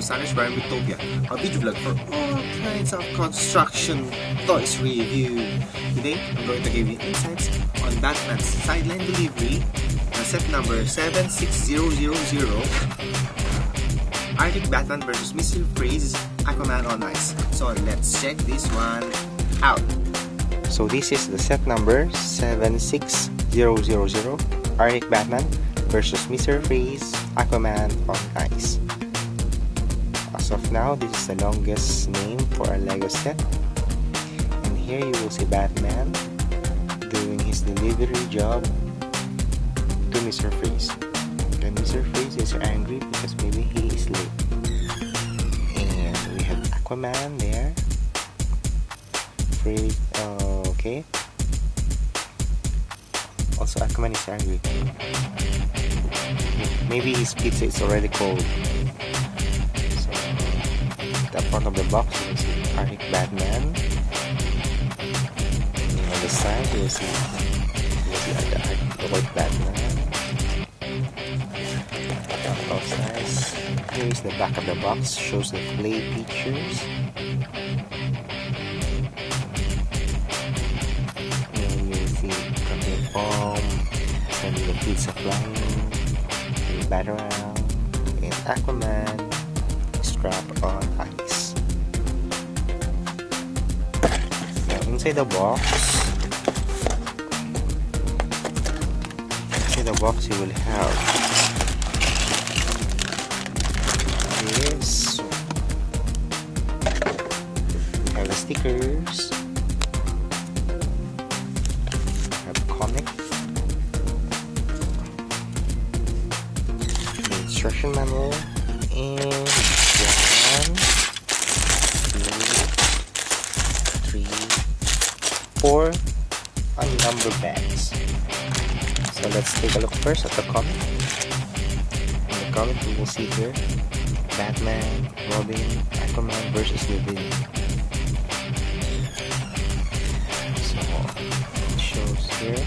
Sagas Brian Utopia, a video vlog for all kinds of construction toys review. Today, I'm going to give you insights on Batman's sideline delivery na set number 76000, Arctic Batman vs. Mr. Freeze, Aquaman on Ice. So let's check this one out. So this is the set number 76000, Arctic Batman versus Mr. Freeze, Aquaman on Ice. As of now, this is the longest name for a LEGO set. And here you will see Batman doing his delivery job to Mr. Freeze. And Mr. Freeze is angry because maybe he is late. And we have Aquaman there. Freeze, okay. Also, Aquaman is angry. Maybe his pizza is already cold. So, the front of the box, you will see Arctic Batman. And on the side, you will see the white Batman. Here is the back of the box, shows the play features. And you will see the bomb, and the pizza flying, the battleground, and Aquaman strapped on ice. Now inside the box you will have this. We have the stickers, we have a comic, the instruction manual, and 1, 2, 3, 4 unnumbered bags. So let's take a look first at the comic. In the comic, we will see here Batman, Robin, Aquaman versus the villain. So it shows here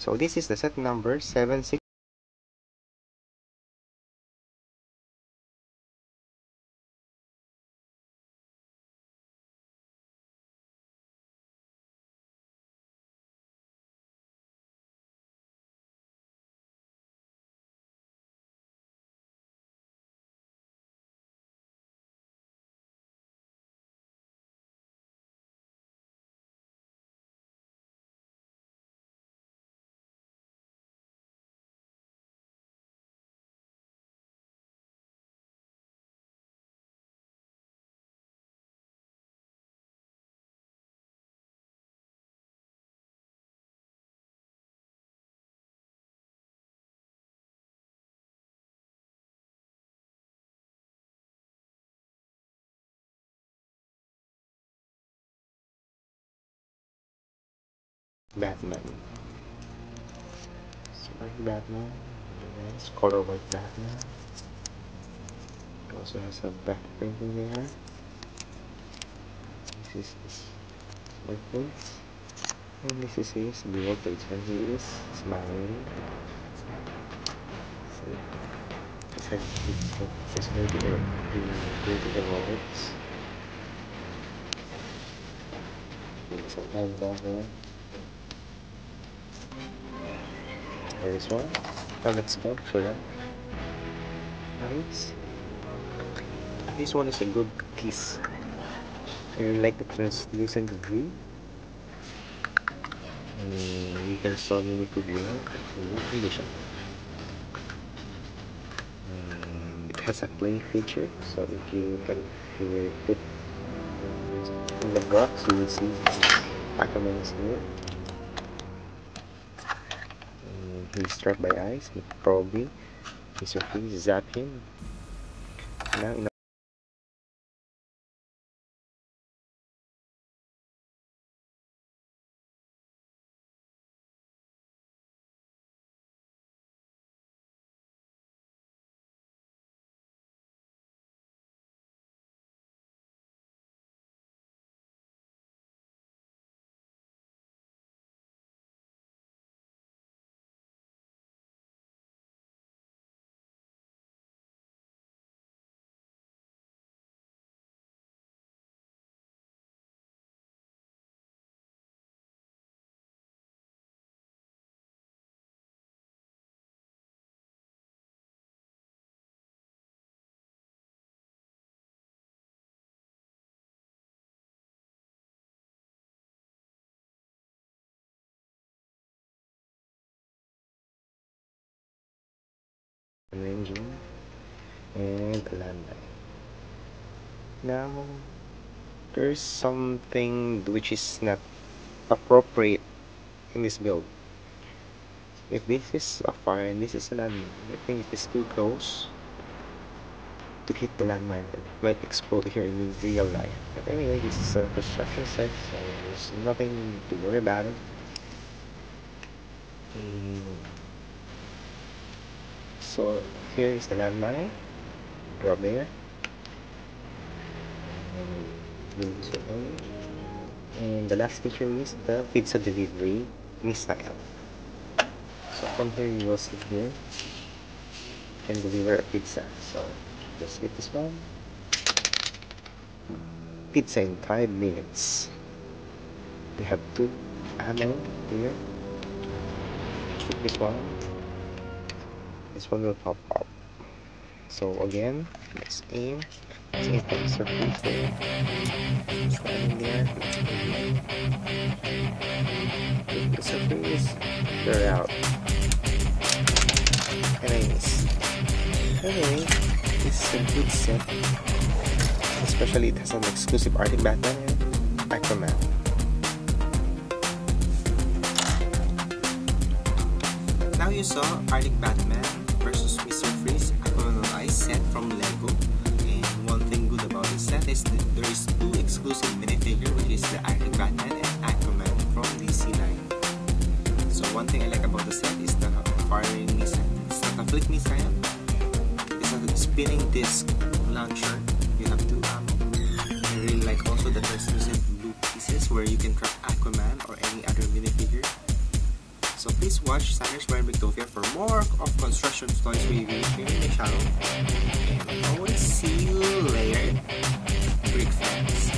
So this is the set number 76. Batman. Smart Batman. Nice color white Batman. It also has a back print in there. This is his white face. And this is his below page when he is smiling. So it's like it's going to evolve. It's a live down there. There is one. Now let's go for that. Nice. This one is a good kiss. I really like the translucent green. You can suddenly put it in. It has a play feature, so if you put in the box, you will see Aquaman is here. He's struck by ice, but probably Mr. Freeze zap him. Now in an engine and a landmine. Now there's something which is not appropriate in this build. If this is a fire and this is a landmine, I think it is too close to hit the landmine. It might explode here in real life. But anyway, this is a construction set, so there's nothing to worry about it. So here is the landmine. Go up there. And the last feature is the pizza delivery missile. So from here you will see here, you can deliver a pizza. So just hit this one. Pizza in 5 minutes. We have 2 ammo here. Hit this one. This one will pop up. So again, let's aim. Let's aim for the surface there. Standing there. Hit the surface. They're out. Anyways. Anyway, this is a good set. Especially it has an exclusive Arctic Batman and Aquaman. Now you saw Arctic Batman versus Mr. Freeze Aquaman on Ice set from LEGO. And one thing good about this set is that there is 2 exclusive minifigure, which is the Arctic Batman and Aquaman from DC line. So one thing I like about the set is the firing missile. It's not a flick missile. It's a spinning disc launcher. You have 2 ammo. I really like also the translucent blue pieces where you can trap Aquaman or any other minifigure. So please watch Sanders Bar Bigtopia for more of construction toys reviews here in my channel. And I will see you later, Brick fans.